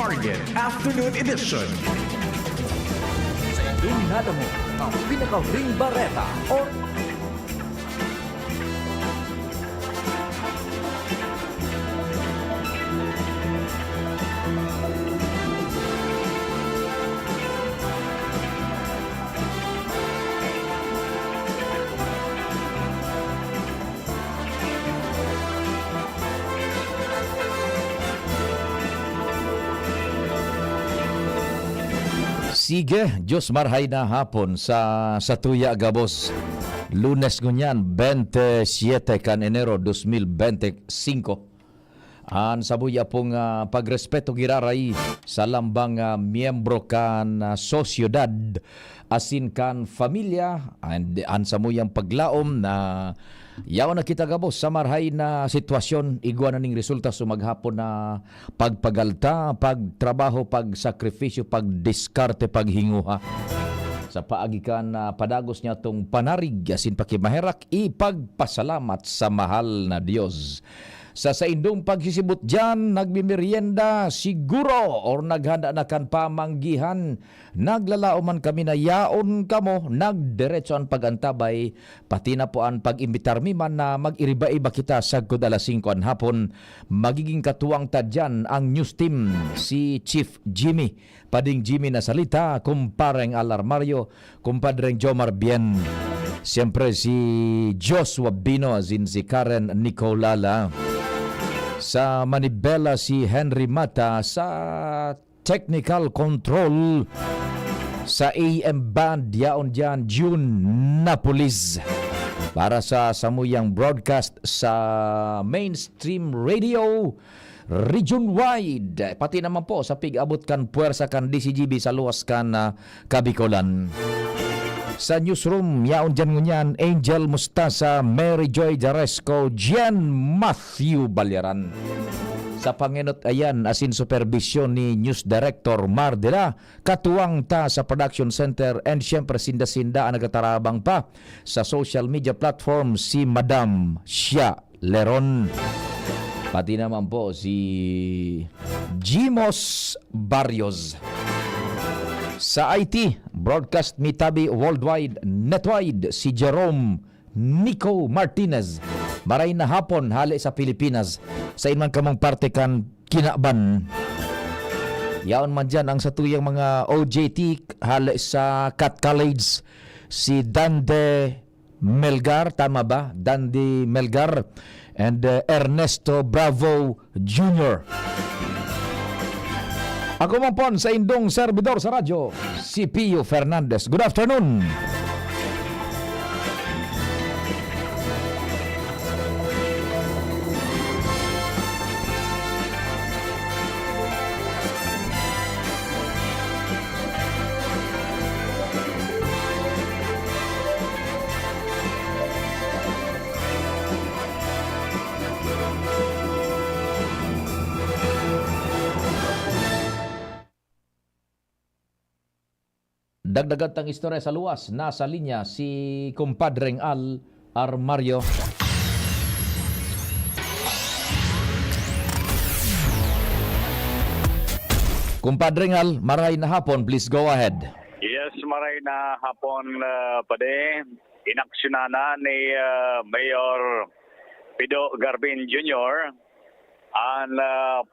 Target Afternoon Edition. Sa inyong nadamo ang pinaka-ring bareta o Sige, Diyos marhay na hapon sa Tuya Gabos. Lunes ngunyan, 27 kan Enero 2025. An sabuya pong pagrespeto giraray sa lambang miyembro kan sosyedad asin kan familia and an samuyang paglaom na yaw na kita gabos sa marhay na sitwasyon igwa na ning resulta sumaghapon na pagpagalta, pagtrabaho, pagsakripisyo, pagdiskarte, paghinguha sa paagikan na padagos niya tong panarig asin pakimaherak ipagpasalamat sa mahal na Dios. Sa indong pagsisibot dyan, nagmimerienda siguro or naghanda na kan pamanggihan. Naglalauman kami na yaon kamo, nagdiretso ang pagantabay. Pati na po ang pag-imbitar mi man na mag-iriba-iba kita sagkod alas 5 an hapon. Magiging katuwang ta dyan ang news team, si Chief Jimmy. Pading Jimmy na salita, kumpareng Alarmario, kumpadreng Jomar Bien. Siyempre si Joshua Bino, si Karen Nicolala. Sa Manibela si Henry Mata, sa technical control sa AM Band yaon dyan June Napolis para sa samuyang broadcast sa mainstream radio region wide pati naman po sa pig-abot kan puwersa kan DCGB sa luwas kan Kabikolan. Sa newsroom, yaon dyan ngunyan, Angel Mustasa, Mary Joy Jaresco, Jan Matthew Balyaran. Sa panginot ayan, asin supervision ni News Director Mardela, katuwang ta sa Production Center and syempre sinda-sinda ang nagatarabang pa sa social media platform si Madam Shia Leron. Pati naman po si Jimos Barrios. Sa IT, Broadcast Mitabi Worldwide Netwide, si Jerome Nico Martinez. Maray na hapon, hali sa Pilipinas. Sa inman kamang parte kan kinaban. Yaon man dyan ang satuyang mga OJT, hali sa Cat College, si Dande Melgar, tama ba? Dande Melgar and Ernesto Bravo Jr. Ako man po sa indong servidor sa radyo, si Pio Fernandez. Good afternoon. Dagdagan tang istorya sa luwas, nasa linya si kumpadreng Armario. Kumpadreng maray na hapon, please go ahead. Yes, maray na hapon pade. Inaksyonan ni Mayor Pido Garbin Jr. ang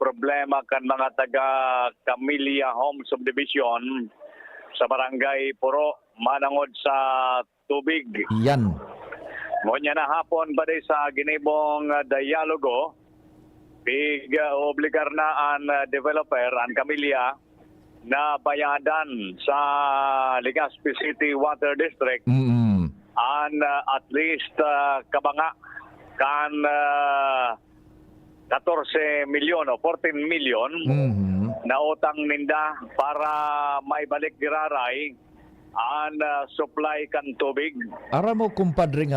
problema kan mga taga Camellia Home Subdivision sa barangay Puro, manangod sa tubig. Yan. Ngonya na hapon ba sa ginibong dialogo, obligar na ang developer, ang Camellia, na bayadan sa Legazpi City Water District and at least kabanga kan 14 milyon o 14 milyon na utang ninda para maibalik giraray ang supply kan tubig. Ara mo kumpadreng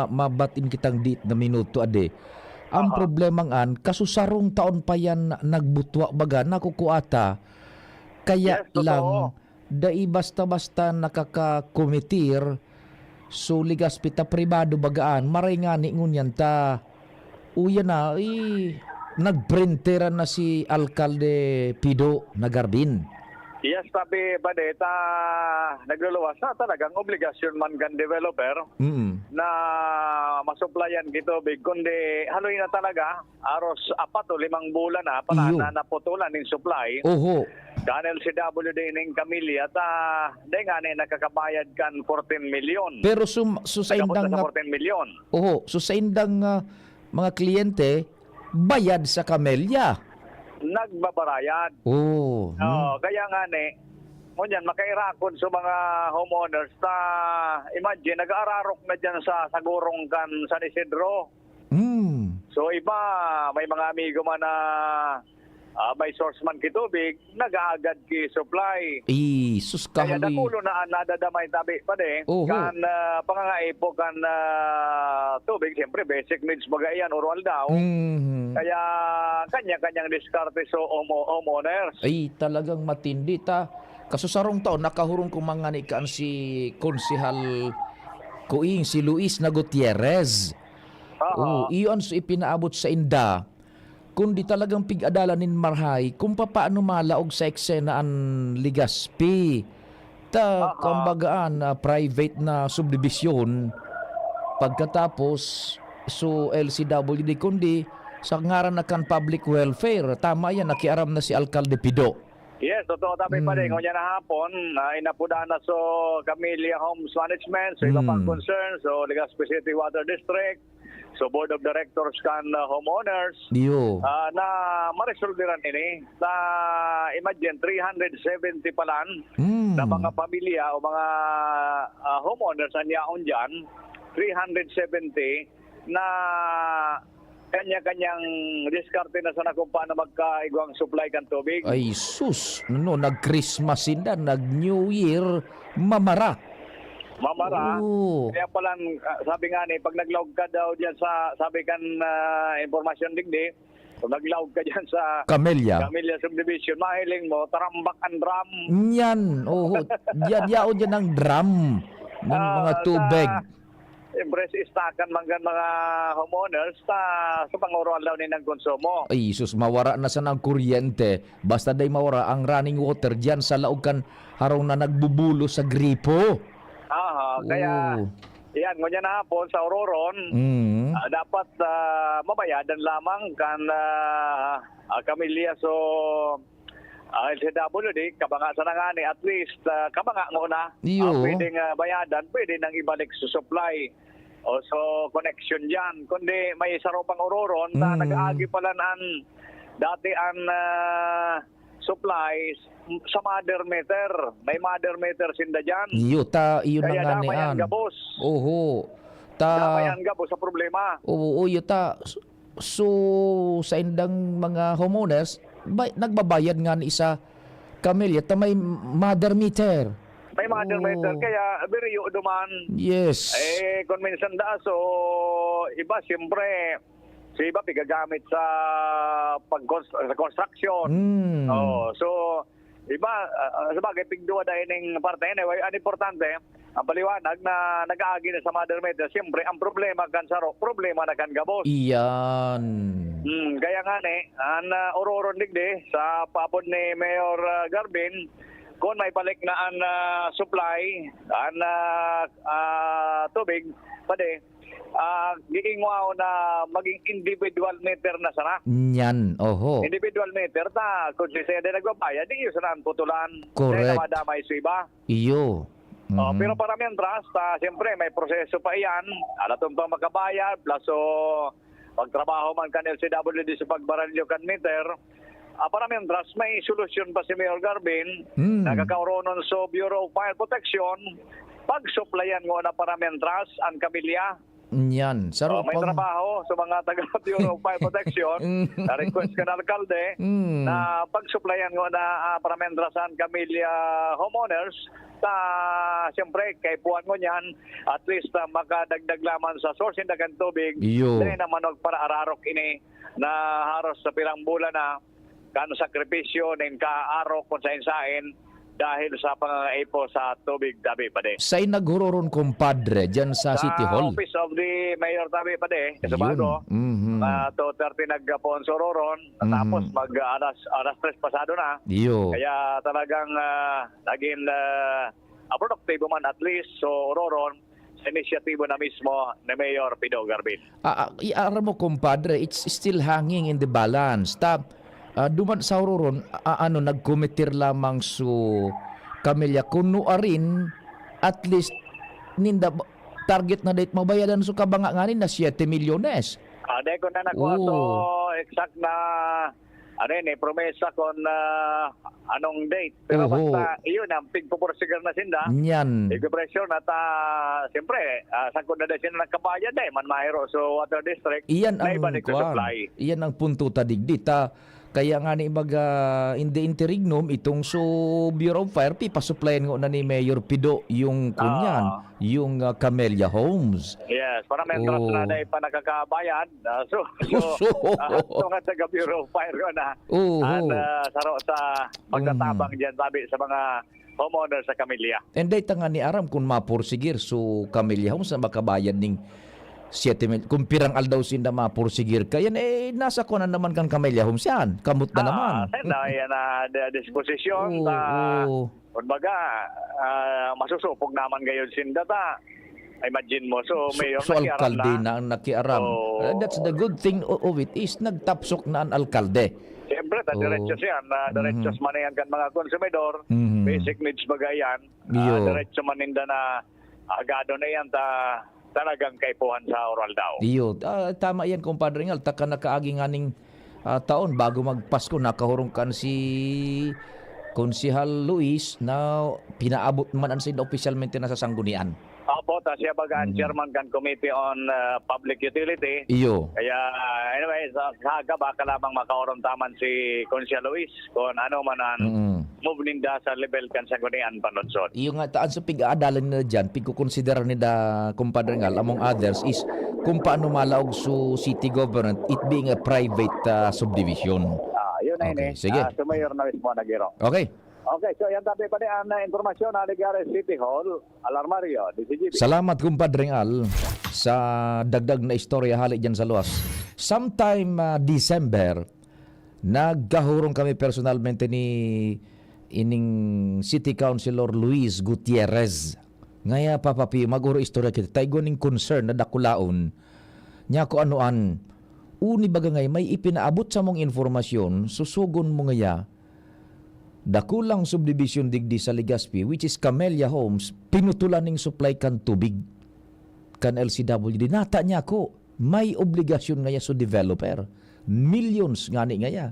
mabatin kitang dit na minuto ade. Ang problemang kasusarong taon pa yan nagbutwa baga nakukuata. Kaya Yes, lang dai basta-basta nakakakomitir so Legazpi ta pribado bagaan maray nga ni ngunyan ta uya na nagprinteran na si Alkalde Pido Nagarbin. Yes, tabi ba ta nagluluwas na talagang obligasyon man kan developer na masuplayan kito big kundi haloy na talaga aros 4 o 5 bulan na para Iyo. na naputulan ng supply. Oho. Kanel si WD ning Camilla ta di nga ni nakakabayad kan 14 million. Pero sa Nagabot indang na sa 14 million. sa indang mga kliyente bayad sa Camellia. Nagbabarayad. Oh. Kaya nga ni ngunyan makairakon sa mga homeowners ta imagine nag-aararok na dyan sa sagurong kan San Isidro. So iba may mga amigo man na may source man kitubig nag-aagad ki supply. Sus Kaya kahaloy. nakulo na nadadamay tabi pa de Oho. kan pangangaipo kan tubig siyempre basic needs baga yan oral daw. Kaya kanya-kanyang diskarte so homeowners. Ay talagang matindi ta. Kaso sarong taon nakahurong kumangani si Konsehal Kuing si Luis na Gutierrez. Iyon so ipinaabot sa inda. Kundi talagang pig-adalanin marhay kung paano malaog sa eksena ang Ligaspi. Kumbagaan private na subdivision pagkatapos so LCWD kundi sa ngaran na kan public welfare. Tama yan, nakiaram na si Alkalde Pido. Yes, totoo tabi pa rin. Kunya na hapon, inapuda na so Camellia Homes Management, so iba pang concern, so Legazpi City Water District, so Board of Directors kan homeowners, Iyo. na maresoldiran ini. Na imagine, 370 palan na mga pamilya o mga homeowners ang yaon dyan, 370 na kanya-kanyang diskarte na sa nakumpa na magkaigwang supply kan tubig. Ay sus, nag-Christmas sinda, nag-New Year, mamara. Kaya pala, sabi nga ni, pag naglawag ka daw dyan sa, sabi kan informasyon digdi, pag naglawag ka dyan sa Camellia. Camellia Subdivision, mahiling mo, tarambak ang drum. Yan, yao dyan ang drum ng mga tubig. Impress istakan mga homeowners sa panguruan daw ni ng konsumo. Ay sus, mawara na sa ng kuryente. Basta day mawara ang running water dyan sa laog kan harong na nagbubulo sa gripo. Kaya yan, ngunyan na hapon sa Ororon, dapat mabayadan lamang kan Camellia so LCWD, kabanga sa nangani, at least kabanga muna. Pwedeng bayadan, pwede nang ibalik sa supply. O so connection dyan. Kundi may saro pang Ororon na nag-aagi pala ng dati ang supplies sa mother meter. May mother meter sinda dyan. Iyo na kaya nga damayan gabos. Damayan gabos sa problema. Iyo So sa indang mga homeowners, nagbabayad nga ni isa Camellia ta may mother meter. May mother meter kaya very duman. Yes. Kung minsan so iba siyempre si iba pigagamit sa construction. So iba sabagay pigduwa dahil ng parte anyway, ang importante ang paliwanag na nag-aagi na sa mother meter, siyempre ang problema kan saro, problema na kan gabos. Iyan. Kaya nga ni, ang Ororon digdi sa papod ni Mayor Garbin, kung may balik na ang supply, ang tubig, pwede, giingwaw na maging individual meter na sana. Yan, Individual meter, kung si Sede nagbabayad, di yun sana ang putulan. Correct. Dahil namadamay sa iba. Iyo. Pero para mientras, siyempre may proseso pa iyan. Alatong pang makabayad, plus pagtrabaho man kan LCWD sa pagbaranyo kan meter. Para mientras, may solusyon pa si Mayor Garbin. Nagkakauronon sa Bureau of Fire Protection. Pag-supplyan mo na para mientras ang Camellia. Yan. May trabaho sa mga taga-Bureau of Fire Protection. Na-request ka na alkalde na pag-supplyan mo na para mientras ang Camellia homeowners. Siyempre, kay puwan mo niyan, at least makadagdag laman sa source ng dagang tubig. Dahil naman para ararok ini na haros sa pilang bulan na kan sakripisyo ng kaarok kung sain-sain dahil sa pangangaipo sa tubig tabi pa de. Sa'y naghuroron kumpadre dyan sa City Hall. Office of the Mayor tabi pa de. Sa bago. to 30 nagponsororon, tapos alas 3 pasado na. Iyo. Kaya talagang naging produktibo man at least. So, Ororon, sa inisyatibo na mismo ni Mayor Pido Garbin. Iara mo, compadre, it's still hanging in the balance. Duman sa Ororon, nagkomitir lamang su Camellia kuno arin at least ninda target na date mabayadan su kabanga nganin na 7 milyones. Dahil ko na nakuha so exact na promesa kon anong date. Pero basta iyon ang pigpupursigar na sinda. Nyan. Pressure na siyempre, sangkod na dahil sila nagkabayad man mahiro so Water District. Iyan na ang ibalik sa supply. Iyan ang punto tadigdi. Kaya nga ni baga in the interregnum itong so Bureau of Fire papasuplayan ngo na ni Mayor Pido yung kunyan, yung Camellia Homes. Yes, para may na dahil pa nakakabayad. So nga taga Bureau of Fire ko na saro sa pagtatabang dyan sabi sa mga homeowners sa Camellia. And dahil nga ni Aram kung mapursigir so Camellia Homes na makabayad ning 7 mil. Kung pirang aldaw sinda mapursigir kayan, nasa ko na naman kan Camellia Homes yan. Kamot na naman. Yan na disposisyon. Kumbaga, masusupog naman gayon sinda imagine mo. So, Mayor alkalde na ang nakiaram. That's the good thing of it is nagtapsok na ang alkalde. Siyempre, diretso siya. Diretso man yan kan mga konsumidor. Basic needs bagayan. Diretso man ninda na agado na yan talagang kaipuhan sa oral daw. Iyo, tama yan, compadre Ngal. Taka nakaagi nga ning taon bago magpasko, nakahurong kan si Konsihal Luis na pinaabot man ang sin opisyalmente na sa sanggunian. Opo, siya bagaan chairman kan Committee on Public Utility. Iyo. Kaya anyway, sa haga baka lamang makahurong taman si Konsihal Luis kung ano man ang move ninda sa level kan sanggunian panunsod. Iyo nga taan sa pig-aadalan nila dyan, pigkukonsidera nila, compadre Ngal, among others, is kung paano malaog su city government, it being a private subdivision. Yun na yun sige. Sumayor na mismo nagiro. Okay. Okay, so yan tabi pa na informasyon na Ligare City Hall, Alarmario, DCGB. Salamat, compadre Ngal, sa dagdag na istorya hali dyan sa luwas. Sometime December, naggahurong kami personalmente ni ining City Councilor Luis Gutierrez. Ngaya papapi, mag-uro istorya kita. Tayo ning concern na dakulaon. Nya ko anoan, uni baga ngay, may ipinaabot sa mong informasyon, susugon mo ngaya, dakulang subdivision digdi sa Legazpi, which is Camellia Homes, pinutulan ning supply kan tubig kan LCWD. Nata niya ko, may obligasyon ngaya sa developer. Millions ngani ngaya.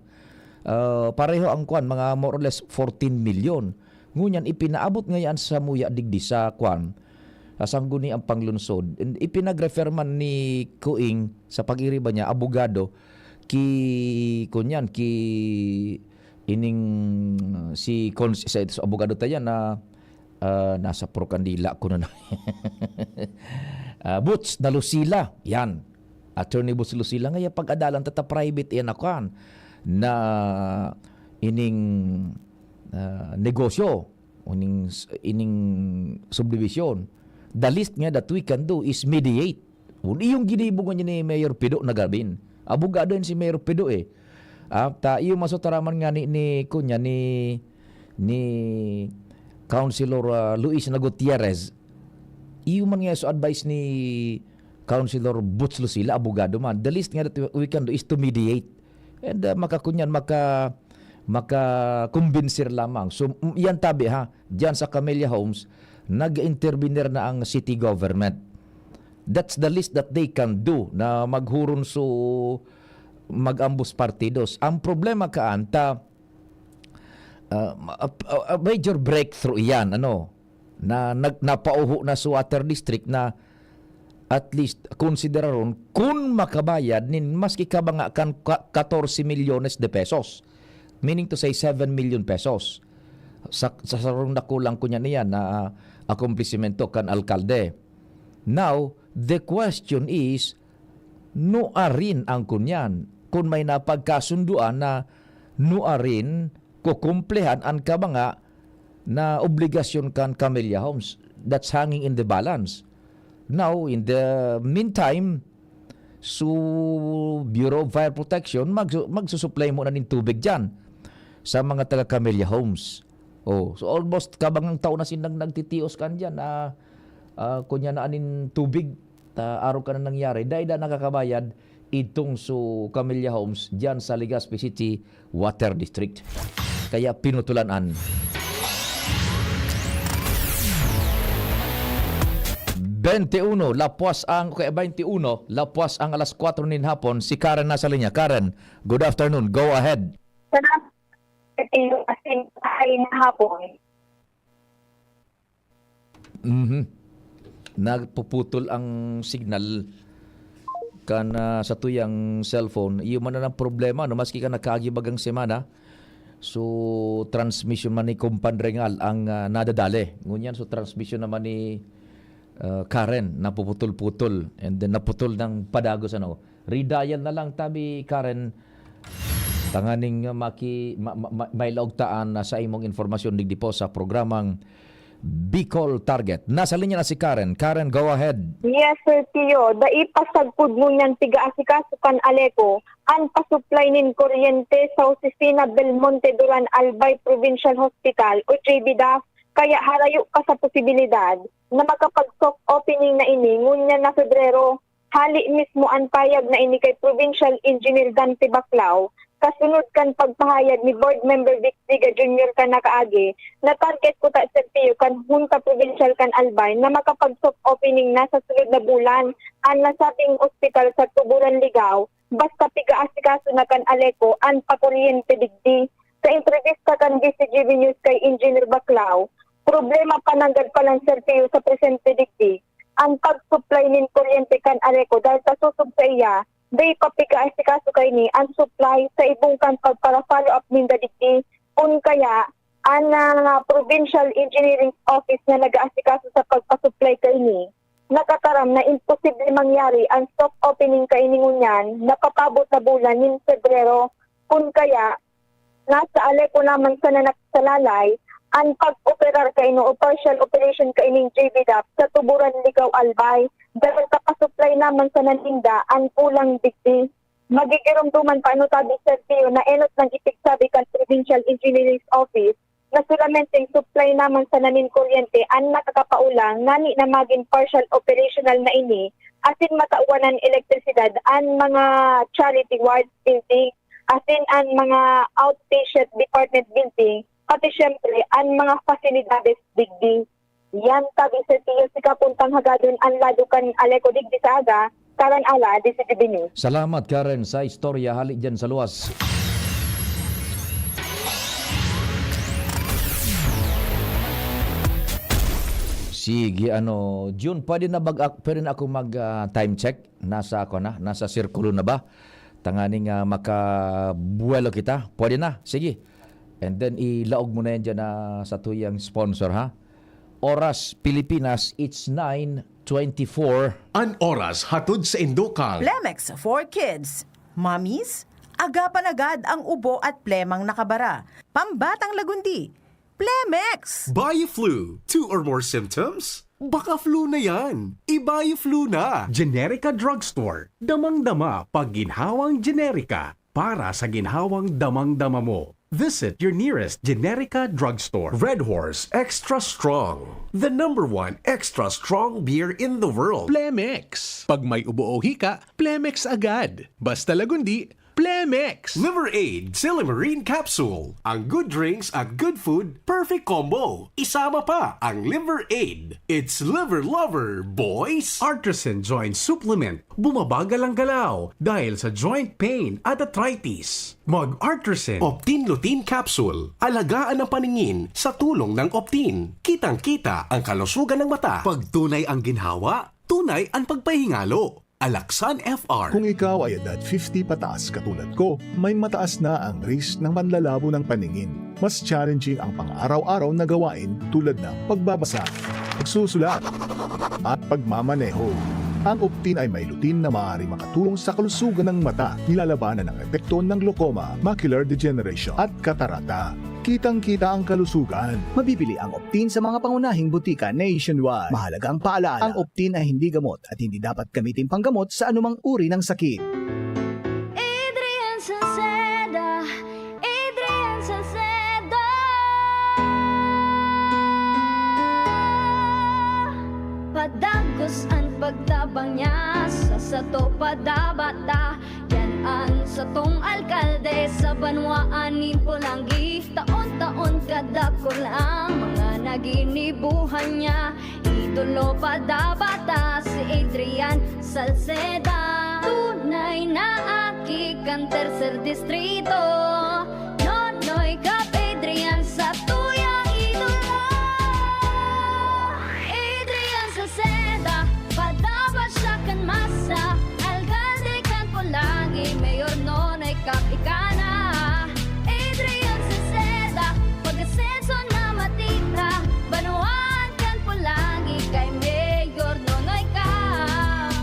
Pareho ang kwan, mga more or less 14 million. Ngunyan, ipinaabot ngayon sa muya digdi sa kwan, sangguni ang panglunsod. Ipinag-refer man ni Kuing sa pag-iriba niya, abogado, kunyan, ining si abogado tayo na nasa Procandila ko na Boots na Lucila, yan. Attorney Boots Lucila, ngayon pag-adalan tata private yan akan na ining negosyo, ining subdivision. The least nga that we can do is mediate. Yung ginibungan niya ni Mayor Pido na garbin. Abogado yun si Mayor Pido yung masutaraman nga ni Councilor Luis na Gutierrez, yung man nga so advice ni Councilor Boots Lucila, abogado man. The least nga that we can do is to mediate. And makakunyan, maka-convincer lamang. So, yan tabi dyan sa Camellia Homes, nag-intervenir na ang city government. That's the least that they can do na maghuron so mag-ambus partidos. Ang problema kaanta, a major breakthrough yan, na napauho na sa Water District na at least konsideraron kung makabayad nin maski kabanga kan 14 milyones de pesos, meaning to say 7 million pesos sa sarong nakulang ko niya na akomplisimento kan alkalde. Now the question is, nuarin ang kunyan kung may napagkasunduan na nuarin kukumplehan ang kabanga na obligasyon kan Camellia Homes. That's hanging in the balance. Now, in the meantime, So, Bureau of Fire Protection, magsusupply mo na ng tubig dyan sa mga taga Camellia Homes. Oh, so almost kabangang taon na silang nagtitios kan dyan na kunya na anin tubig, araw ka na nangyari. Dahil na nakakabayad itong so Camellia Homes dyan sa Legazpi City Water District. Kaya pinutulanan. 21, lapuas ang alas 4 nin hapon. Si Karen nasa linya. Karen, good afternoon. Go ahead. Salamat yung asing bahay na hapon. Nagpuputol ang signal kana sa tuyang cellphone. Iyo man na ng problema, no? Maski ka nakagibagang semana. So, transmission man ni kumpandrengal ang nadadali. Ngunyan, so transmission naman ni Karen, napuputol-putol. And then naputol ng padagos. Redial na lang tabi, Karen. Tanganing may laugtaan na sa imong informasyon digdi po sa programang Bicol Target. Nasa linya na si Karen. Karen, go ahead. Yes, Sir Tio. Daipasagpud mo niyan tiga-asikasukan Aleco ang pasupply nin kuryente sa Oficina Belmonte Duran Albay Provincial Hospital o JBDAF. Kaya harayo ka sa posibilidad na makapag-soft opening na ini ngunya na Febrero. Hali mismo ang payag na ini kay Provincial Engineer Dante Baclao. Kasunod kan pagpahayag ni Board Member Vic Siga Jr. kan nakaagi na target ko ta sa Pio kan Junta Provincial kan Albay na makapag-soft opening na sa sunod na bulan ang nasabing ospital sa Tuburan Ligao basta piga-asikaso na kan Aleco ang pakuryente digdi. Sa entrevista kan DCGV News kay Engineer Baclao, problema pananggad pa lang Sir Pio sa presente digdi ang pag-supply nin kuryente kan Aleco dahil sa susub sa iya day papiga-asikaso kay ni ang supply sa ibungkan pagpara-follow up ninda digdi kung kaya ang Provincial Engineering Office na nag-aasikaso sa pagpasupply kay ni nakakaram na imposible mangyari ang soft opening kay ni ngunyan napapabot na bulan nin Febrero kung kaya nasa Aleco naman sa nanaksalalay ang pag-operar kay no o partial operation kay ning JBDAP sa Tuburan Ligao Albay dahil kapasupply naman sa naninda ang kulang digdi. Magigirumduman pa tabi Sir Tio na enot ng ipigsabi kan Provincial Engineering Office na solamente supply naman sa nanin kuryente ang nakakapaulang nani na maging partial operational na ini asin matauwanan elektrisidad ang mga charity ward building asin ang mga outpatient department building pati syempre ang mga fasilidades digdi. Yan tabi sa Tio si kapuntang hagadon ang ladukan Aleco digdi sa aga, Karan Ala, DCTV News. Salamat Karen sa istorya hali dyan sa luwas. Sige, June, pwede na ako mag time check? Nasa sirkulo na ba? Tanganing makabuelo kita? Pwede na, sige. And then ilaog mo na yan dyan sa tuyang sponsor, ha? Oras Pilipinas, it's 9:24. An oras hatod sa Indokal. Plemex for kids. Mommies, agapan agad ang ubo at plemang nakabara. Pambatang lagundi. Plemex! Bioflu. 2 or more symptoms? Baka flu na yan. I-Bioflu na. Generica Drugstore. Damang-dama pag ginhawang Generica para sa ginhawang damang-dama mo. Visit your nearest Generica Drugstore. Red Horse Extra Strong. The #1 extra strong beer in the world. Plemex. Pag may ubo o hika, Plemex agad. Basta lagundi, Plemex. Liver Aid Silimarine Capsule. Ang good drinks at good food, perfect combo. Isama pa ang Liver Aid. It's liver lover, boys. Artisan Joint Supplement. Bumabagal ang galaw dahil sa joint pain at arthritis. Mag-Artisan. Optin Lutein Capsule. Alagaan ang paningin sa tulong ng Optin. Kitang-kita ang kalusugan ng mata. Pag tunay ang ginhawa, tunay ang pagpahingalo. Alaksan FR. Kung ikaw ay edad 50 pataas katulad ko, may mataas na ang risk ng panlalabo ng paningin. Mas challenging ang pang-araw-araw na gawain tulad ng pagbabasa, pagsusulat, at pagmamaneho. Ang Optin ay may lutein na maaari makatulong sa kalusugan ng mata, nilalabanan ang epekto ng glaucoma, macular degeneration at katarata. Kitang-kita ang kalusugan. Mabibili ang Optin sa mga pangunahing butika nationwide. Mahalagang paalala, ang Optin ay hindi gamot at hindi dapat gamitin panggamot sa anumang uri ng sakit. Adrian Salceda, Adrian Salceda. Padagos ang pagtabang niya sa sato padabata. Yan sa tong alkalde sa banwaanin Pulangi. Taon-taon kadako lang mga naginibuhan niya. Idolo padabata si Adrian Salceda. Tunay na aki kan tercer distrito. Nonoy kap Adrian sa tuyang idolo. Adrian Salceda, padabat siya kan masa. Alcalde kan Pulangi, mayor nonoy kap ikana. Adrian Salceda, pag-asenso na matitra. Banuan kan Pulangi, kay mayor nonoy kap.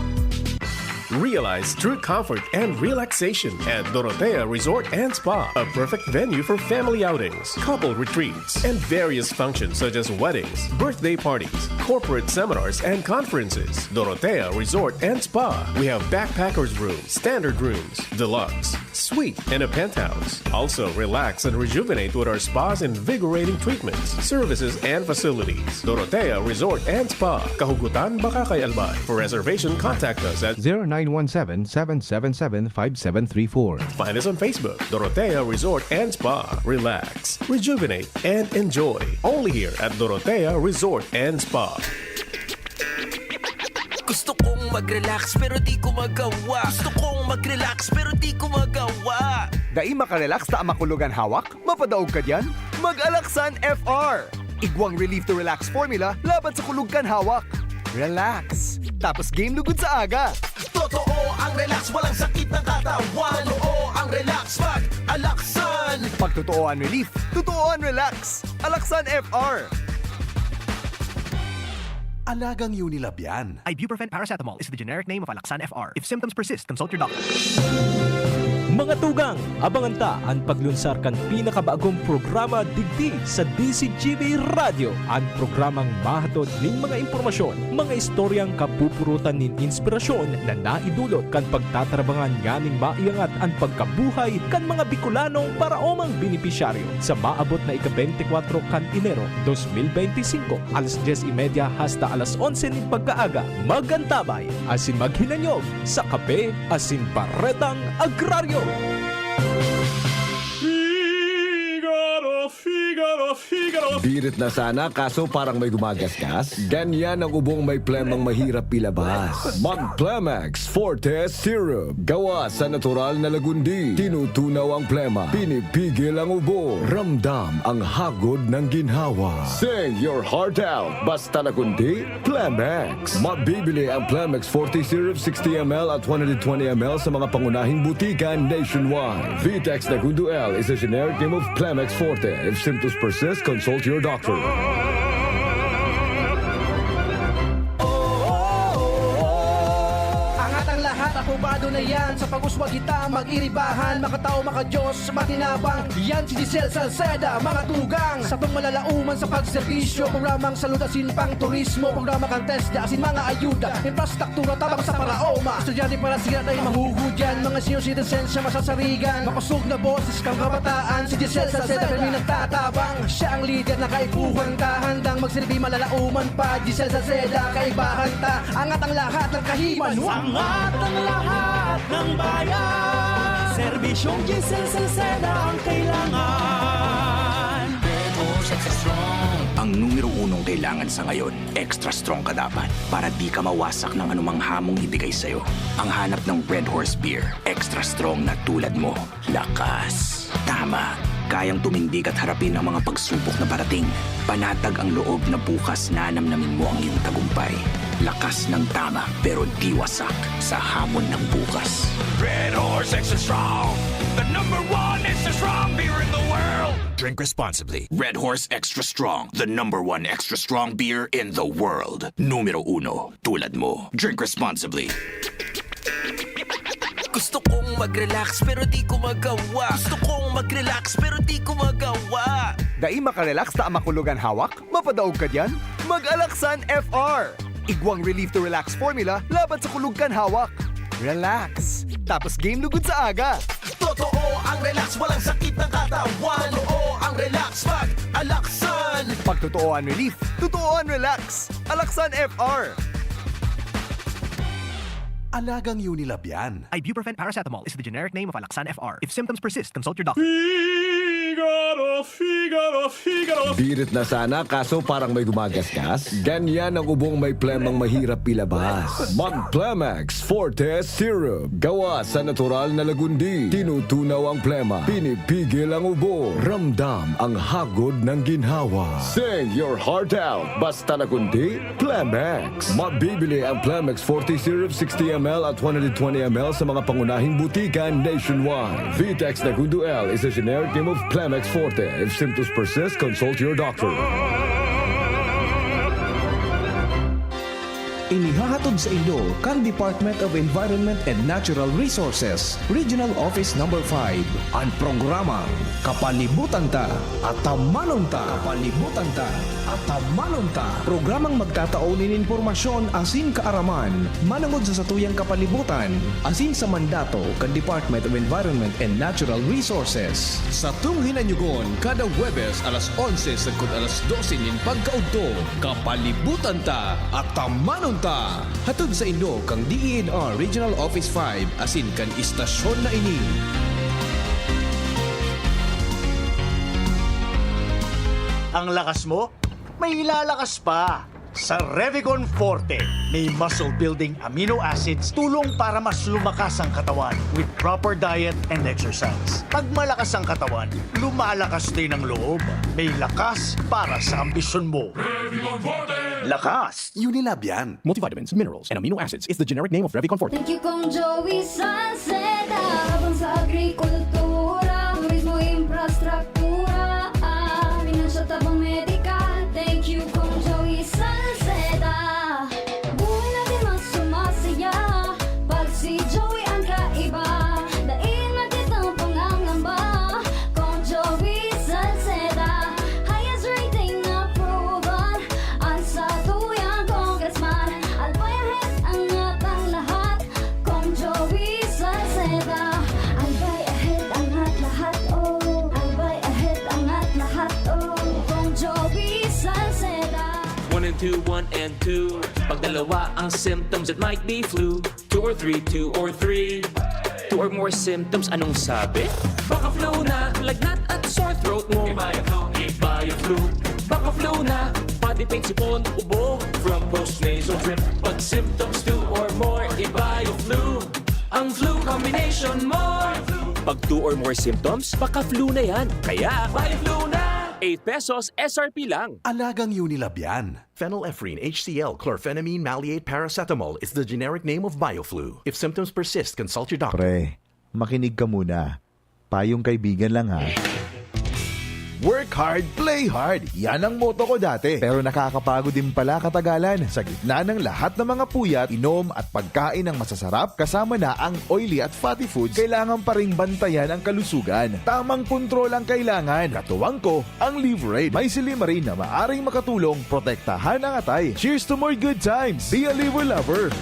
Realize true comfort and relaxation at Dorotea Resort and Spa, a perfect venue for family outings, couple retreats, and various functions such as weddings, birthday parties, corporate seminars, and conferences. Dorotea Resort and Spa. We have backpackers rooms, standard rooms, deluxe, suite, and a penthouse. Also, relax and rejuvenate with our spas invigorating treatments, services, and facilities. Dorotea Resort and Spa, Kahugutan, Bakakay, Albay. For reservation, contact us at 0917-777-5734. Find us on Facebook, Dorotea Resort and Spa. Relax, rejuvenate, and enjoy. Only here at Dorotea Resort and Spa. Gusto kong mag-relax pero di ko magawa. Gusto kong mag-relax pero di ko magawa. Dai makarelax ta makulugan hawak? Mapadaog ka diyan? Mag-Alaksan FR. Igwang relief to relax formula laban sa kulugan hawak. Relax. Tapos game lugod sa aga. Totoo ang relax, walang sakit ng katawan. Totoo ang relax, mag-Alaksan. Pag totoo ang relief, totoo ang relax. Alaksan FR. Alagang Unilab yan. Ibuprofen paracetamol is the generic name of Alaksan FR. If symptoms persist, consult your doctor. Mga tugang, abangan ta ang paglunsar kan pinakabagong programa digdi sa DCGV Radio. Ang programang mahatod ning mga impormasyon, mga istoryang kapupurutan nin inspirasyon na naidulot kan pagtatrabangan nganing maiangat ang pagkabuhay kan mga Bicolanong paraomang benepisyaryo sa maabot na ika-24 kan Enero 2025 alas 10:30 hasta alas 11 ning pagkaaga. Magantabay asin maghinanyog sa Kape asin Baretang Agraryo. Birit na sana kaso parang may gumagasgas. Ganyan ang ubong may plemang mahirap ilabas. Mag-Plemex Forte Syrup. Gawa sa natural na lagundi. Tinutunaw ang plema. Pinipigil ang ubo. Ramdam ang hagod ng ginhawa. Sing your heart out. Basta lagundi, Plemex. Mabibili ang Plemex Forte Syrup 60ml at 120ml sa mga pangunahing butika nationwide. Vitex Nagundo L is a generic name of Plemex Forte. If symptoms persist, consult your doctor. Angat ang lahat, akubado na yan. Sa pag-uswag kita, mag-iribahan. Makatao, makadiyos, matinabang. Yan si Giselle Salceda, mga tugang. Sa tong malalauman sa pagserbisyo. Programang salutasin pang turismo. Programa kang test, asin mga ayuda. Infrastruktura, tabang sa paraoma. Estudyante para siya tayo mahugudyan. Mga senior citizens siya masasarigan. Makusog na boses kang kabataan. Si Giselle Salceda, kami nagtatabang. Siya ang leader na kaipuhan ka. Handang magsilbi malalauman pa. Giselle Salceda, kaibahan ta. Angat ang lahat ng kahiman. Angat ang lahat ng bayan. Serbisyong Giselle Salceda ang kailangan. Extra strong. Ang numero unong kailangan sa ngayon, extra strong ka dapat para di ka mawasak ng anumang hamong ibigay sa'yo. Ang hanap ng Red Horse Beer, extra strong na tulad mo. Lakas. Tama. Kayang tumindig at harapin ang mga pagsubok na parating. Panatag ang loob na bukas na namnamin mo ang iyong tagumpay. Lakas ng tama pero di wasak sa hamon ng bukas. Red Horse Extra Strong, the #1 extra strong beer in the world. Drink responsibly. Red Horse Extra Strong, the #1 extra strong beer in the world. Numero 1, tulad mo. Drink responsibly. Gusto kong mag-relax pero di ko magawa. Gusto kong mag-relax pero di ko magawa. Dai makarelax ta makulugan hawak? Mapadaog ka diyan? Mag-Alaksan FR. Igwang relief to relax formula laban sa kulugan hawak. Relax. Tapos game lugod sa aga. Totoo ang relax, walang sakit ng katawan. Totoo ang relax, mag-Alaksan. Pag totoo ang relief, totoo ang relax. Alaksan FR. Alagang Unilab yan. Ibuprofen paracetamol is the generic name of Alaxan FR. If symptoms persist, consult your doctor. Birit na sana kaso parang may gumagasgas. Ganyan ang ubong may plemang mahirap ilabas. Mag-Plemex Forte Syrup. Gawa sa natural na lagundi. Tinutunaw ang plema. Pinipigil ang ubo. Ramdam ang hagod ng ginhawa. Sing your heart out. Basta lagundi, Plemex. Mabibili ang Plemex Forte Syrup 60 ml at 120 ml sa mga pangunahing butikan nationwide. Vitex Nagundo L is a generic name of Plemex Forte. If symptoms persist, consult your doctor. Inihahatod sa inyo kang Department of Environment and Natural Resources, Regional Office No. 5, ang programang Kapalibutan Ta at Tamanon Ta. Kapalibutan Ta at Tamanon Ta. Programang magtataunin informasyon asin kaaraman, manangod sa satuyang kapalibutan, asin sa mandato kan Department of Environment and Natural Resources. Sa tunghin anyugon, kada Huwebes alas 11 sagkod alas 12 nin pagkaudto, Kapalibutan Ta at Tamanon Ta. Hatod sa inyo kang DENR Regional Office 5 asin kan istasyon na ini. Ang lakas mo, may ilalakas pa. Sa Revicon Forte, may muscle-building amino acids tulong para mas lumakas ang katawan with proper diet and exercise. Pag malakas ang katawan, lumalakas din ang loob. May lakas para sa ambisyon mo. Revicon Forte! Lakas! Unilab yan. Multivitamins, minerals, and amino acids is the generic name of Revicon Forte. Thank you kong Joey Salceda. Habang sa agrikultura, turismo, infrastruktura, finansya, tabang medikal. Thank you kong Joey Salceda. Buhay natin mas sumasaya pag si Joey ang kaiba. Daig natin ang pangangamba kong Joey Salceda. Highest rating na proven ang sa tuyang congressman. Albayahit ang atang lahat kong Joey Salceda. Albay ahead ang lahat, oh. Albay ahead ang lahat, oh. Kong Joey Salceda. 1 and 2, 1 and 2. Pag dalawa ang symptoms, it might be flu. 2 or 3, 2 or 3. 2 or more symptoms, anong sabi? Baka flu na, lagnat at sore throat mo. Iba yung flu, iba yung flu. Baka flu na, body pain, sipon, ubo. From post-nasal drip, pag symptoms 2 or more, iba yung flu. Ang flu combination mo. Pag 2 or more symptoms, baka flu na yan. Kaya, buy flu na! 8 pesos SRP lang. Alagang Unilab yan. Phenylephrine HCl chlorphenamine maleate paracetamol is the generic name of BioFlu. If symptoms persist, consult your doctor. Pre, makinig ka muna. Payong kaibigan lang ha. Work hard, play hard. Yan ang motto ko dati. Pero nakakapagod din pala katagalan. Sa gitna ng lahat ng mga puyat, inom at pagkain ng masasarap kasama na ang oily at fatty foods, kailangan pa ring bantayan ang kalusugan. Tamang kontrol ang kailangan. Katuwang ko, ang Liverade. May silimarin na maaring makatulong protektahan ang atay. Cheers to more good times. Be a liver lover.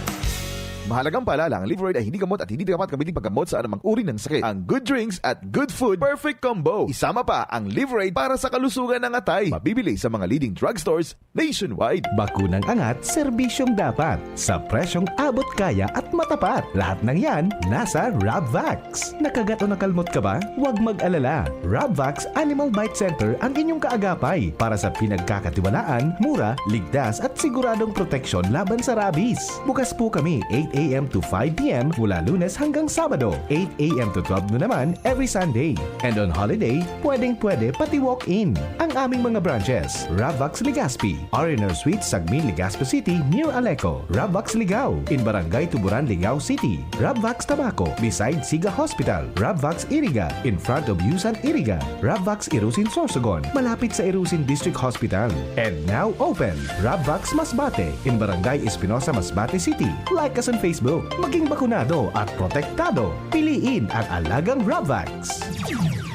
Mahalagang paalala, ang Liverade ay hindi gamot at hindi dapat gamitin paggamot sa anumang uri ng sakit. Ang good drinks at good food, perfect combo. Isama pa ang Liverade para sa kalusugan ng atay. Mabibili sa mga leading drugstores nationwide. Bakunang angat, serbisyong dapat. Sa presyong abot kaya at matapat. Lahat ng yan, nasa Rabvax. Nakagat o nakalmot ka ba? Huwag mag-alala. Rabvax Animal Bite Center ang inyong kaagapay para sa pinagkakatiwalaan, mura, ligtas at siguradong proteksyon laban sa rabies. Bukas po kami 8 a.m. to 5 p.m. mula Lunes hanggang Sabado, 8 a.m. to 12 noon naman every Sunday. And on holiday, pwedeng-pwede pati walk-in. Ang aming mga branches, Rabvax Legazpi, R&R Suites, Sagmin, Legazpi City, near Aleco. Rabvax Ligao, in Barangay Tuburan, Ligao City. Rabvax Tabaco, beside Siga Hospital. Rabvax Iriga, in front of Yusan Iriga. Rabvax Irusin Sorsogon, malapit sa Irusin District Hospital. And now open, Rabvax Masbate, in Barangay Espinosa, Masbate City. Like us on Facebook. Maging bakunado at protektado. Piliin ang alagang Ravvax.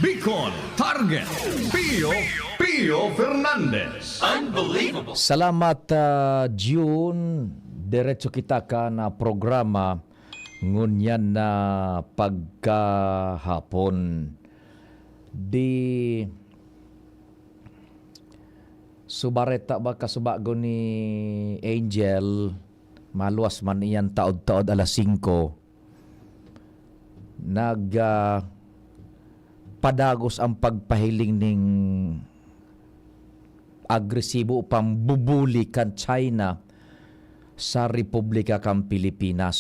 Bicol Target Pio Fernandez. Unbelievable. Salamat June. Diretso kita ka na programa ngunyan na pagkahapon. Di subareta ba kasubago ni Angel maluwas man iyan taod-taod alas 5 padagos ang pagpahiling ning agresibo upang bubuli kan China sa Republika kan Pilipinas.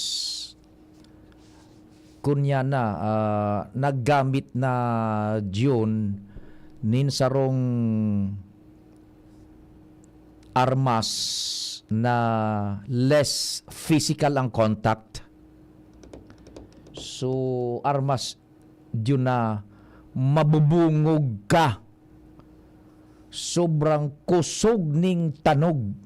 Kunya na naggamit na June nin sarong armas na less physical ang contact. So armas yun na mabubungog ka. Sobrang kusog ning tanog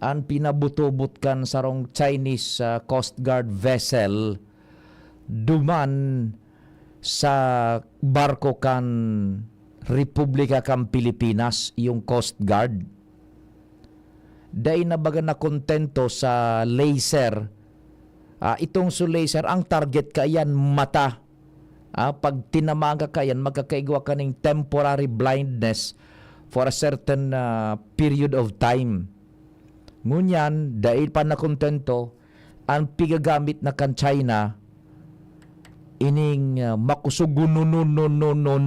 ang pinabutobot kan sarong Chinese Coast Guard vessel duman sa barko kan Republika kan Pilipinas, yung Coast Guard. Dahil na baga na kontento sa laser. Itong so laser, ang target ka yan mata. Pag tinamaan ka yan, magkakaigwa ka ng temporary blindness for a certain period of time. Ngunyan, dahil pa na kontento, ang pigagamit na kan China, ining makusugunununununun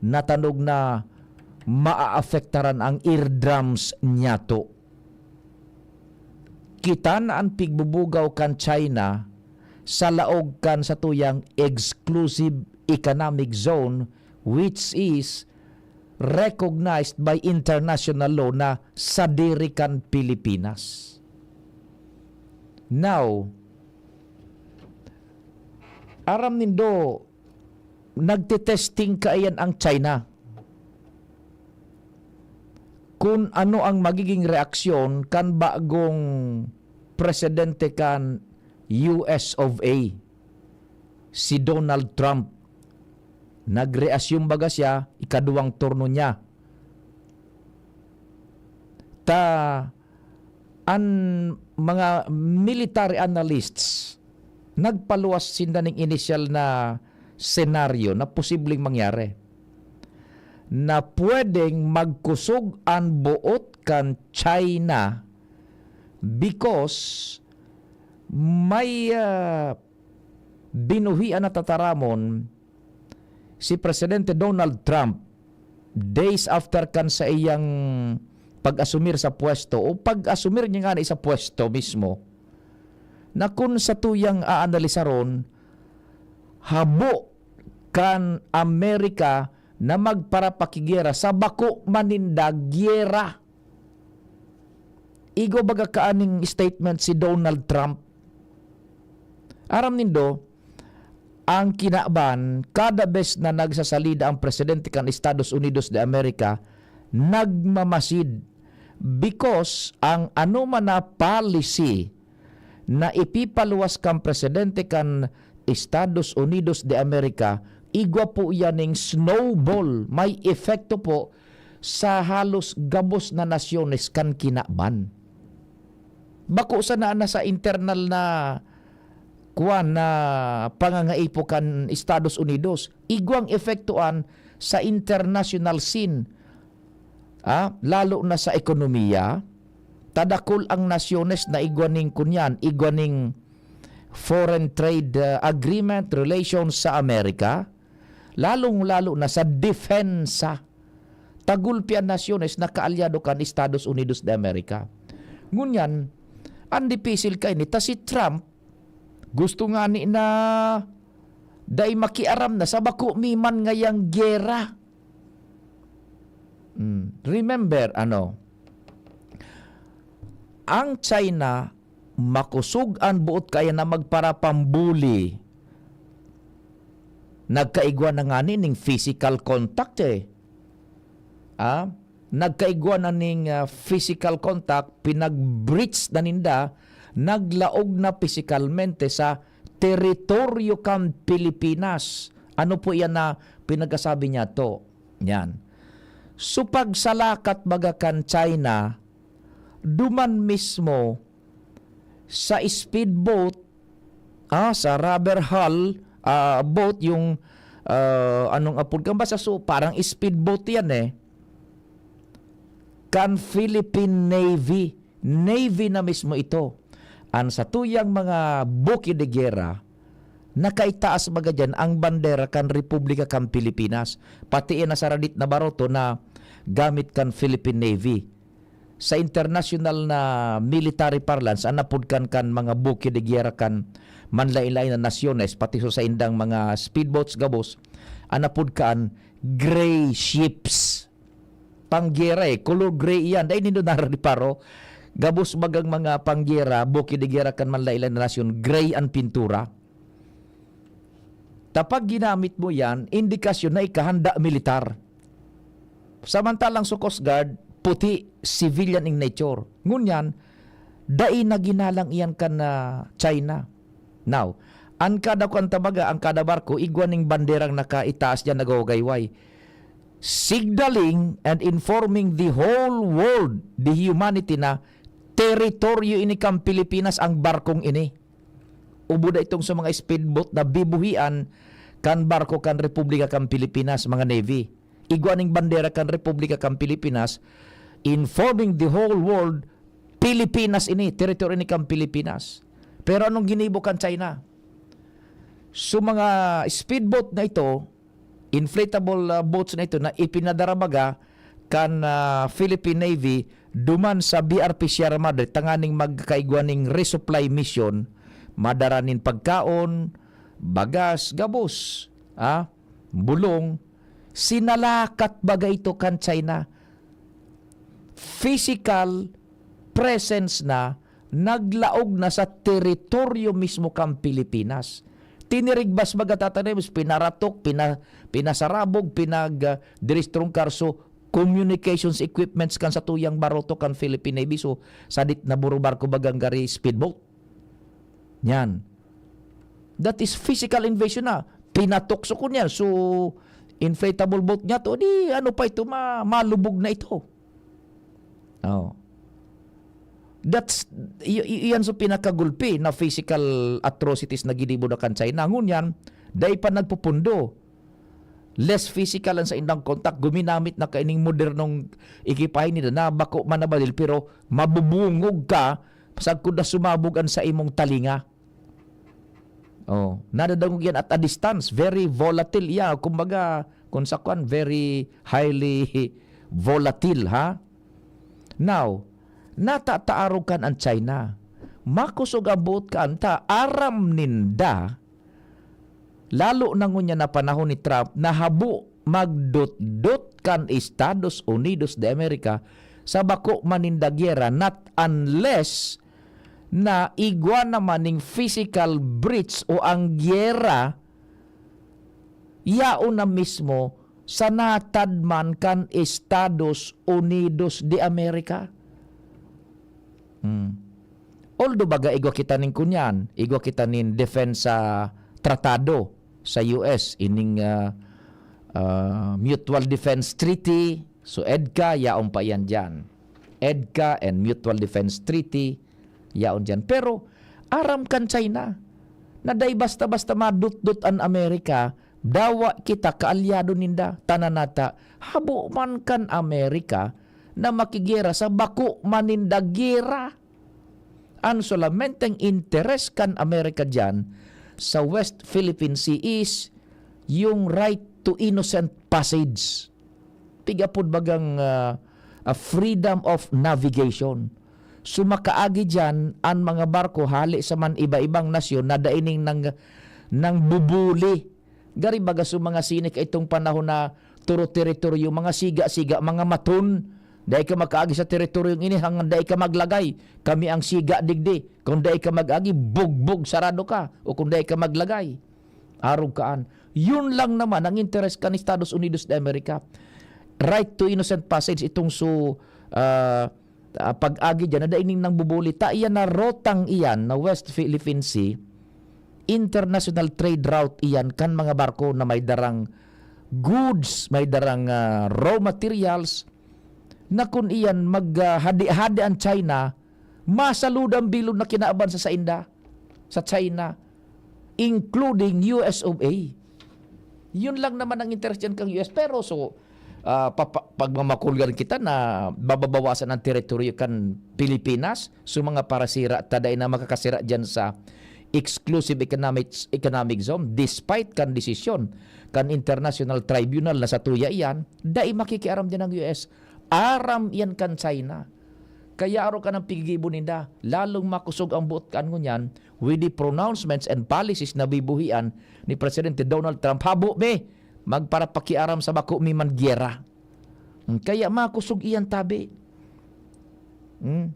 na tanog na maaafektaran ang eardrums niya to. Kita na ang pigbubugaw kan China sa laog kan sa tuyang exclusive economic zone which is recognized by international law na sadiri kan Pilipinas. Now, aram nindo nagtitesting kaayan ang China kung ano ang magiging reaksyon kan bagong presidente kan US of A, si Donald Trump. Nagreasyong baga siya, ikaduwang turno niya. Ang mga military analysts, nagpaluwas sinda ng initial na senaryo na posibleng mangyari. Na pwedeng magkusog ang buot kan China because may binuhian na tataramon si Presidente Donald Trump days after kan sa iyang pag-asumir sa pwesto o pag-asumir niya nga sa pwesto mismo na kung sa tuyang aanalisaron habo kan Amerika na magparapakigera sa bako maninda gyera. Igo baga kaaning statement si Donald Trump. Aram nindo, ang kinaban, kada bes na nagsasalida ang presidente kan Estados Unidos de America, nagmamasid because ang anuman na policy na ipipaluwas kan presidente kan Estados Unidos de America, igwa po yan ng snowball. May epekto po sa halos gabos na nasyones kan kinaban. Bako sa sa internal na kuwan na pangangaipo kan Estados Unidos, igwang epektuan sa international scene. Lalo na sa ekonomiya, tadakol ang nasyones na igwaning kunyan, igwaning foreign trade agreement relations sa Amerika, lalong-lalo na sa depensa. Tagulpian nasyones na kaalyado kan Estados Unidos de America. Ngunyan, ang dipisil kay ni si Trump, gusto nga ni na day makiaram na sa bako miman ngayang gera. Remember, ang China makusog ang buot kaya na magparapambuli. Nagkaigwa na nga ning physical contact Nagkaigwa na ning physical contact, pinag-breach na ninda naglaog na pisikalmente sa teritoryo kan Pilipinas. Ano po yan na pinagkasabi niya to? Yan. So pagsalakat baga kan China, duman mismo sa speedboat, sa rubber hull boat, yung anong apod kan basta, so parang speedboat yan kan Philippine Navy na mismo ito. Ang sa tuyang mga buki de guerra, nakaitaas baga dyan ang bandera kan Republika kan Pilipinas. Pati nasaradit na baroto na gamit kan Philippine Navy. Sa international na military parlance, anapod kan mga buki de guerra kan manlain-lain na nasyones, pati so sa indang mga speedboats gabos, anapod kan gray ships. Panggera color gray yan. Dahil nindo nariparo, gabos bagang mga panggera, buki de guerra kan manlain-lain na nasyon, gray ang pintura. Tapag ginamit mo yan, indikasyon na ikahanda militar. Samantalang sa Coast Guard, puti, civilian in nature. Ngunyan, dai na ginalang iyan kan China. Now, ang kada tabaga, ang kada barko, igwaning banderang nakaitaas dyan nagawagayway. Signaling and informing the whole world, the humanity na teritoryo ini kang Pilipinas ang barkong ini. Ubuda itong sa mga speedboat na bibuhian kan barko kan Republika kan Pilipinas, mga Navy. Igwaning bandera kan Republika kan Pilipinas, informing the whole world, Pilipinas ini, teritoryo ini kan Pilipinas. Pero anong ginibo kan China? So mga speedboat na ito, inflatable boats na ito na ipinadarabaga kan Philippine Navy duman sa BRP Sierra Madre, tanganing magkaigwaning resupply mission, madaranin pagkaon, bagas, gabos, bulong, sinalakat baga ito kan China. Physical presence na, naglaog na sa teritoryo mismo kan Pilipinas. Tinirigbas baga tatanay, pinaratok, pinasarabog, pinag-diristrong karso, communications equipments kan sa tuyang baroto kan Philippine Navy. So, sadit na buro barko bagang gari speedboat. Yan. That is physical invasion na. Pinatokso ko niyan. So, inflatable boat niya to, di ano pa ito, malubog na ito. Oh. That's, iyan so pinakagulpi na physical atrocities na ginibo na kan China. Ngunyan, dahil pa nagpupundo. Less physical ang sa indang contact. Guminamit na kaining modernong ikipahin nila na bako manabadil, pero mabubungog ka pasag kung na sumabugan sa imong talinga. Oh, nadadangog yan at a distance. Very volatile. Yeah, kumbaga, kung sa kwan, very highly volatile, ha? Now, natataarukan ang China. Makusog abot ka anta, aram ninda, lalo na ngunya na panahon ni Trump, nahabo magdot-dot kan Estados Unidos de America sa bako maninda gyera, not unless na igwa naman ng physical breach o ang gyera yao na mismo sa natadman kan Estados Unidos de America. Although baga igwa kita ning kunyan, igwa kita nin defense tratado sa US, ining Mutual Defense Treaty. So EDCA, yaon pa yan dyan. EDCA and Mutual Defense Treaty, yaon dyan. Pero aram kan China, na day basta-basta madut-dut an Amerika, dawa kita kaalyado ninda, tananata, habo man kan Amerika, na makigera sa bako maninda gera. Ang solamenteng interes kan Amerika dyan sa West Philippine Sea is yung right to innocent passage. Pigapod bagang freedom of navigation. Sumakaagi dyan ang mga barko hali sa man iba-ibang nasyon na daining ng bubuli. Gari baga sa mga sinik itong panahon na turo teritoryo, mga siga-siga, mga maton. Dahil ka makaagi sa teritoryong ini, hanggang dahil ka maglagay, kami ang siga digdi. Kung dahil ka mag-agi, bugbog sarado ka. O kung dahil ka maglagay, arog kaan. Yun lang naman ang interest ka ni Estados Unidos de America. Right to innocent passage, itong pag-agi dyan, na daining nang bubuli, ta iyan na rotang iyan na West Philippine Sea, international trade route iyan kan mga barko na may darang goods, may darang raw materials, na kun iyan maghadi-hadi ang China, masalud ang bilog na kinaaban sa Inda, sa China, including US of A. Yun lang naman ang interest dyan kang US. Pero pag mamakulgan kita na bababawasan ang teritoryo kan Pilipinas, mga parasira, taday na makakasira dyan sa exclusive economic zone, despite kan desisyon kan international tribunal na sa tuya iyan, dai makikiaram dyan ng US. Aram yan kan China. Kaya aro ka ng pigibo ninda, lalong makusog ang buot kan ngunyan with the pronouncements and policies na bibuhian ni Presidente Donald Trump. Habo me, magparapakiaram sa bako mi man gyera. Kaya makusog iyan tabi.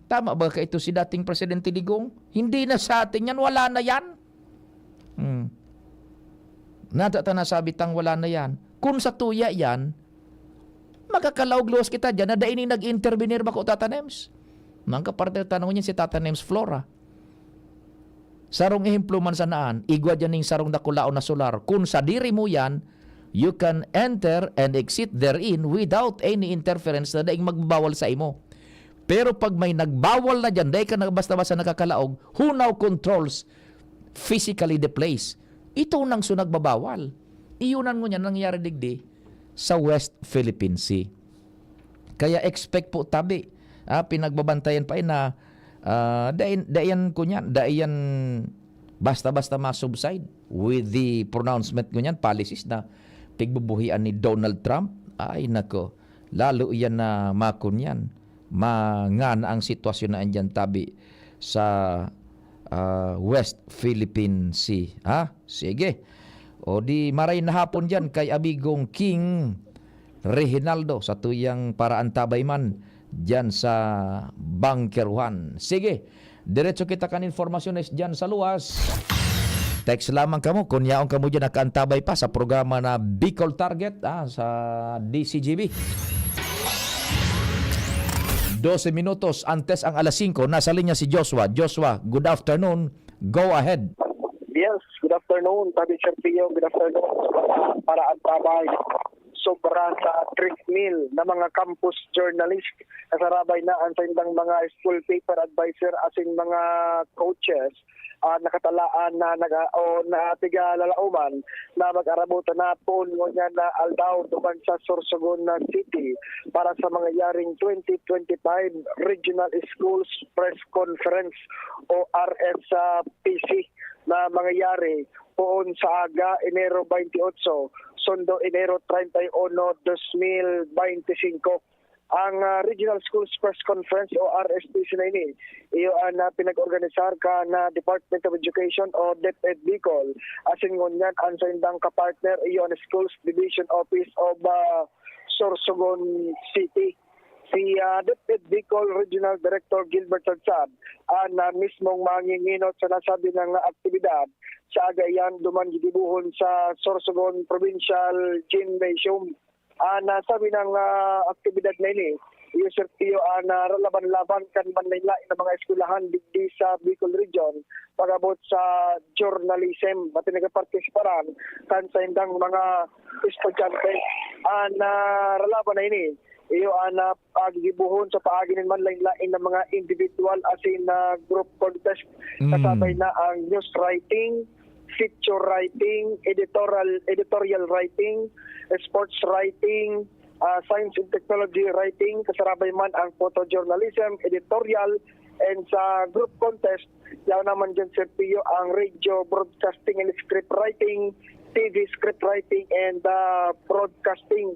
Tama ba ka ito si dating Presidente Digong? Hindi na sa atin yan, wala na yan. Nadata na sabi tang wala na yan. Kung sa tuya yan, makakalaog-luwas kita dyan na daini nag-intervenir ba ko Tata Nems? Mga kaparte tanong niya si Tata Nems Flora. Sarong ehemplo man sa naan, igwa dyan ng sarong nakulao na solar. Kung sa diri mo yan, you can enter and exit therein without any interference na daing magbawal sa imo. Pero pag may nagbawal na dyan, dahi ka na basta-basta nakakalaog, who now controls physically the place? Ito nang nagbabawal. Iyunan mo niyan nangyari digdi sa West Philippine Sea. Kaya expect po tabi. Pinagbabantayan pa na dayan ko niyan, dayan basta-basta ma-subside with the pronouncement ko niyan, policies na pigbubuhian ni Donald Trump. Ay nako, lalo yan na makon yan. Mangan ang sitwasyon na andyan tabi sa West Philippine Sea. Sige. O di maray na hapon dyan kay abigong King Reginaldo sa tuyang paraan tabay man dyan sa Bunker 1. Sige, diretso kita kan informasyones dyan sa luwas. Text lamang kamo kung yaong kamo dyan nakaantabay pa sa programa na Bicol Target sa DCGB. 12 minutos antes ang alas 5, nasa linya si Joshua. Joshua, good afternoon. Go ahead. Yes, good afternoon. Tabi Sir Pio, good afternoon. Para ang tabay, sobra sa treadmill na mga campus journalist, kasarabay na ang sindang mga school paper advisor asing mga coaches, nakatalaan na tiga lalauman na mag-arabutan na po niya na aldaw duman sa Sorsogon City para sa mangyayaring 2025 Regional Schools Press Conference o RSPC na mangyayari poon sa aga Enero 28, Sundo Enero 31, 2025. Ang Regional Schools Press Conference o RSPC na ini, iyo ang pinag-organisar ka na Department of Education o DepEd Bicol. Asin ngunyan ang sa indang kapartner iyo ang Schools Division Office of Sorsogon City. Si DepEd Bicol Regional Director Gilbert Sadsad na mismong manginginot sa nasabi ng aktibidad sa agayan duman gidibuhon sa Sorsogon Provincial Gymnasium. Nasabi ng aktibidad na ini, yung sertiyo na laban-laban kan man nila ng mga eskwelahan digdi sa Bicol Region pagabot sa journalism at nagapartisiparan kan sa indang mga estudyante. Laban na ini, iyo gibuhon sa paagi man lain ng mga individual as in group contest. Kasabay na ang news writing, feature writing, editorial writing, sports writing, science and technology writing, kasarabay man ang photojournalism, editorial, and sa group contest, yaw naman dyan Sir Pio ang radio broadcasting and script writing, TV script writing, and broadcasting.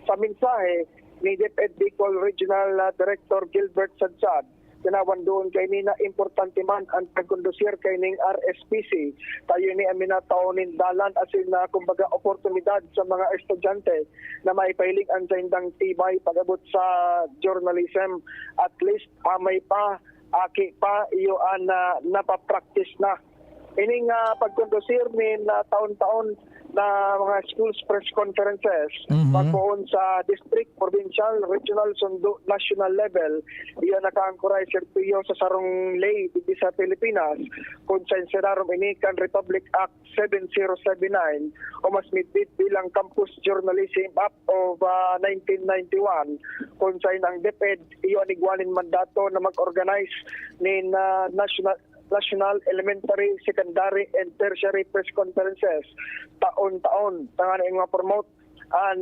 Sa mensahe ni DepEd Bicol Regional Director Gilbert Sadsad, tinawan doon kay ni na importante man ang pagkondusir kay ning RSPC. Tayo ni aminataunin dalan asin na kumbaga oportunidad sa mga estudyante na maipahilig ang sindang tibay pagabot sa journalism. At least may aki pa iyo napapractice na. Ining pagkondusir ni na taon-taon na mga schools press conferences pagpoon sa district, provincial, regional, sundo, national level. Iyan nakaangkoray Serpio sa sarong lay dito sa Pilipinas kung sa Senadom Inikan Republic Act 7079 o mas mitbit bilang Campus Journalism Act of 1991 kung sa ang DepEd iyon igwanin mandato na mag-organize ni National Elementary, Secondary, and Tertiary Press Conferences taon-taon. Tangan yung mga promote ang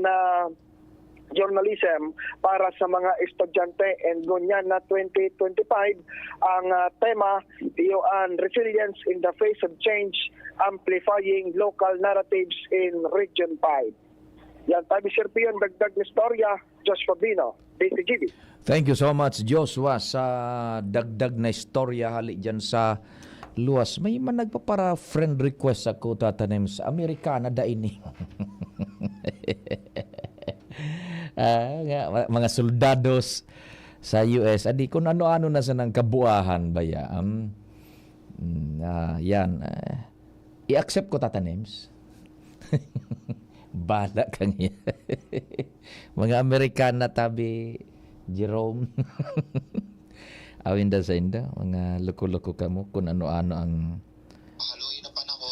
journalism para sa mga estudyante and ganyan na 2025 ang tema iyon resilience in the face of change, amplifying local narratives in Region 5. Yan, tabi Serpion, dagdag na storya, Josh Fabino, DCGB. Thank you so much, Joshua, sa dagdag na istorya hali dyan sa luwas. May man nagpapara friend request ako tatanim sa Amerikana da ini. Mga soldados sa US. Adi, kung ano-ano na sa ng kabuahan ba yan? Yan. I-accept ko tatanims. Bala kang yan. Mga Amerikana tabi Jerome. Awinda sa inda, mga loko-loko kamo kung ano-ano ang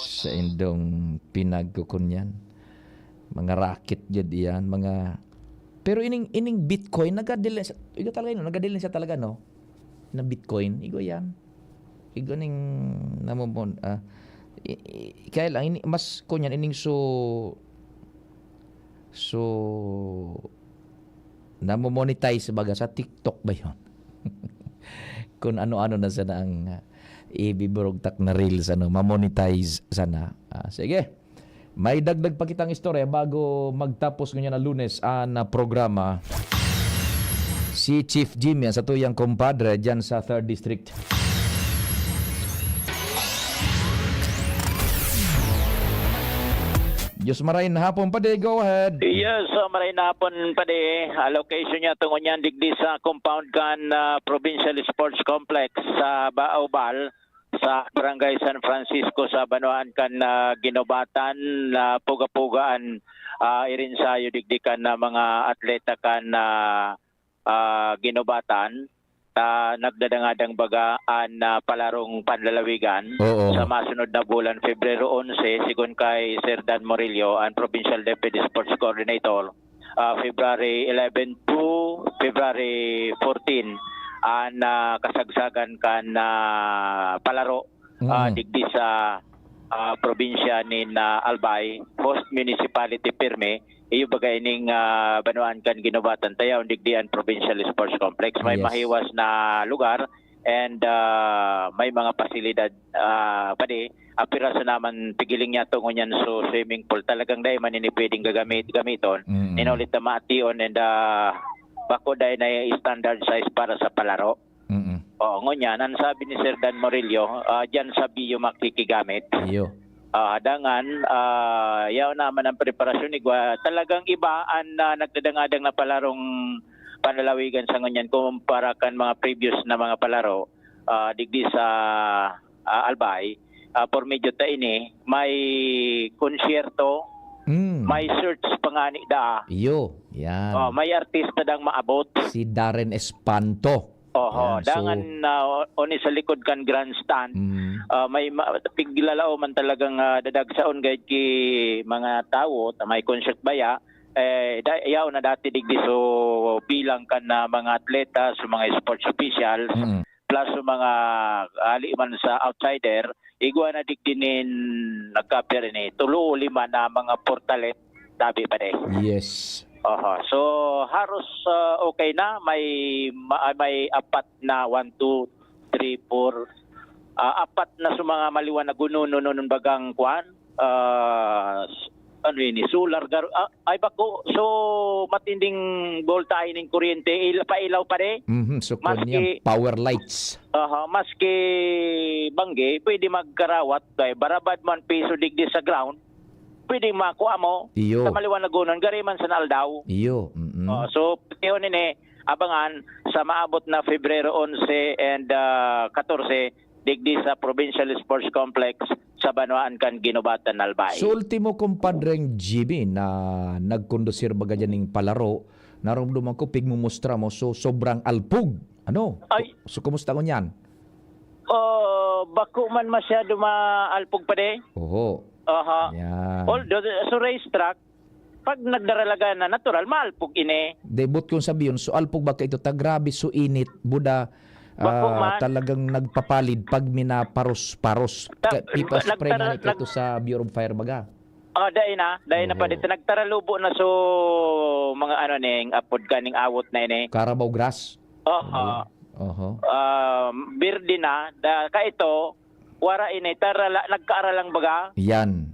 sa indong pinagkukun yan. Mga racket jud yan, mga pero ining Bitcoin nagadili sa nagadili siya talaga no. Na Bitcoin, igo yan. Igo ning namumon kaya lang mas kunyan ining so namo-monetize baga sa TikTok ba yun? Kung ano-ano na sana ang ibiburugtak na reels, ma-monetize sana. Sige, may dagdag pa kitang istorya bago magtapos ngayon na Lunes na programa. Si Chief Jimmy, sa tuyang kumpadre dyan sa 3rd District. Diyos marahin hapon pa de, go ahead. Yes, marahin hapon pa de. Allocation niya tungo niyan digdi sa compound kan Provincial Sports Complex sa Baobal sa Barangay San Francisco sa Banuan kan ginobatan puga-pugaan irin sa digdikan na mga atleta kan ginobatan. Nagdadangadang bagaan na palarong panlalawigan sa masunod na bulan Pebrero 11 sigon kay Sir Dan Morillo ang Provincial Deputy Sports Coordinator February 11 to February 14 ang kasagsagan kan palaro digdi sa probinsya ni Albay Host Municipality Pirme iyo bagay ning Banuan kan ginobatan tayaw digdian Provincial Sports Complex may mahiwas na lugar and may mga pasilidad pwede apira sa naman pigiling niya tungo niyan so swimming pool talagang dai man ini pwedeng gamiton inulit na maation and bako dai na standard size para sa palaro. Ngunyan ang sabi ni Sir Dan Morillo diyan sa bio makikigamit. Iyo. Hadangan, yaw naman ang preparasyon igwa. Talagang ibaan na nagdadangadang na palarong panlalawigan sa ngunyan kumpara kan mga previous na mga palaro digdi sa Albay. For medyo ta ini, may konsyerto, may search pangani da. Iyo, yan. May artista dang maabot. Si Darren Espanto. Dangan oni sa likod kan grandstand may piglalao man talagang dadagsaon gayud ki mga tawo may concert baya yaw na dati digdi so bilang kan na mga atleta so mga sports officials plus so mga ali man sa outsider igwa na digdinin nagkapir ni tulo lima na mga portalet tabi pa de. Yes. So haros okay na may apat na 1 2 3 4 apat na sa mga maliwan na gununon bagang kwan solar ay bako so matinding voltahe ning kuryente pailaw pa de. So kanya power lights. Maski bangge pwede magkarawat kay barabad man piso digdi sa ground. Pwede makuha mo sa maliwanagunan gariman sa Naldaw. Iyo. So tiyo nini abangan sa maabot na Febrero 11 and 14 digdi sa Provincial Sports Complex sa Banwaan kan Ginubatan Albay. So ultimo kumpadreng GB na nagkondusir baga dyan ng palaro, naramdaman ko pigmumustra mo so sobrang alpug. Ano? Ay. So kumusta ko yan? Bako man masyado maalpog pa de. Oo. Aha. Yan. Although sa racetrack, pag nagdaralaga na natural, maalpog ini. Debut kong sabiyon, so alpog baka ito, grabe so init, buda, talagang nagpapalid pag minaparos-paros. Pipa spray na ito sa Bureau of Fire baga. Dahil na pa dito, nagtaralubo na so mga ano ning apod kaning awot na ini. Carabao grass. Birdi na, ka ito, wara ini, nagkaaralang baga. Yan.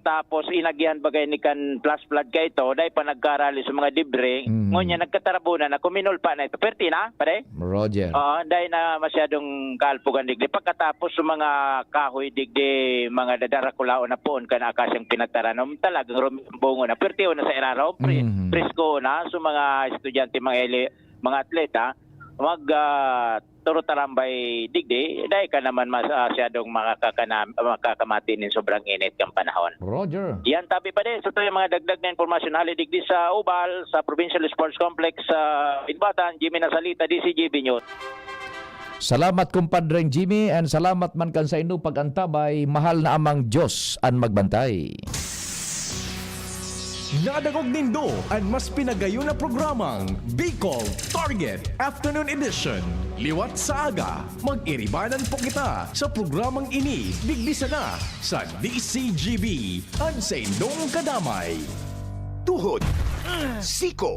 Tapos inagyan bagay ni kan plus flood ka ito, dahil pa nagkarali sa mga dibre, ngonya nagkatarabunan na, kuminol pa na ito. Perti na, pare? Roger. Dahil na masyadong kalpugan digdi. Pagkatapos sa mga kahoy digdi, mga dadarakulao na poon ka na akasyang pinataranom, talagang rumbungo na. Perti na sa iraraw, presko na, sa mga estudyante, mga atleta, turo tarambay digdi, dahil ka naman masyadong makakamati ng sobrang init kang panahon. Roger. Yan, tabi pa din. So ito yung mga dagdag na informasyon hali digdi sa Ubal, sa Provincial Sports Complex sa Inbatan, Jimmy Nasalita, DCGB News. Salamat kumpadreng Jimmy and salamat man kan sa ino pag-antabay, mahal na amang Diyos ang magbantay. Nadagog nindo ang mas pinagayon na programang Bicol Target Afternoon Edition. Liwat sa aga, mag-iribanan po kita sa programang ini diglisa na sa DCGB ang sa indong kadamay. Tuhod, siko,